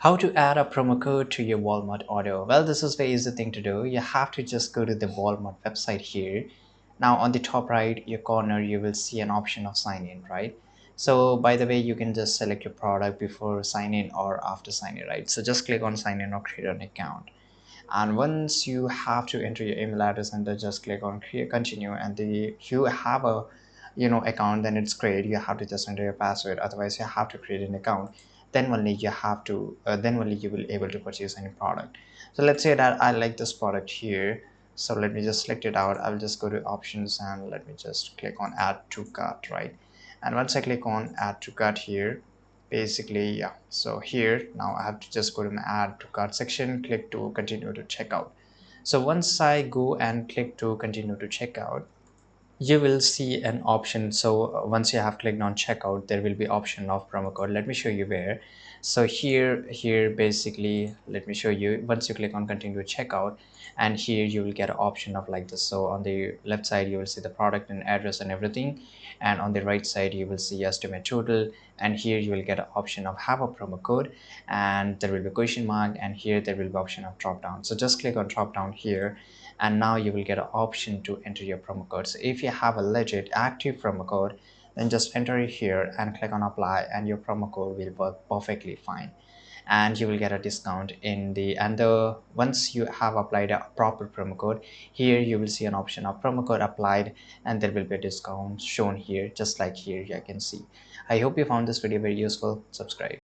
How to add a promo code to your Walmart order? Well, this is very easy thing to do. You have to just go to the Walmart website here. Now on the top right your corner you will see an option of sign in, right? So by the way, you can just select your product before sign in or after sign in, right? So just click on sign in or create an account. And once you have to enter your email address and then just click on create continue, and you have a account, then it's great. You have to just enter your password, otherwise you have to create an account. Then only you will able to purchase any product. So let's say that I like this product here, so let me just select it out. I'll just go to options and let me just click on add to cart, right? And once I click on add to cart here, basically, yeah, so here now I have to just go to my add to cart section, click to continue to checkout. So once I go and click to continue to checkout, you will see an option. So once you have clicked on checkout, there will be option of promo code. Let me show you where. So here basically, let me show you. Once you click on continue checkout, and here you will get an option of like this. So on the left side you will see the product and address and everything, and on the right side you will see estimate total, and here you will get an option of have a promo code, and there will be question mark, and here there will be option of drop down. So just click on drop down here, and now you will get an option to enter your promo code. So if you have a legit active promo code, then just enter it here and click on apply, and your promo code will work perfectly fine, and you will get a discount in the and the once you have applied a proper promo code, here you will see an option of promo code applied, and there will be a discount shown here, just like here you can see. I hope you found this video very useful. Subscribe.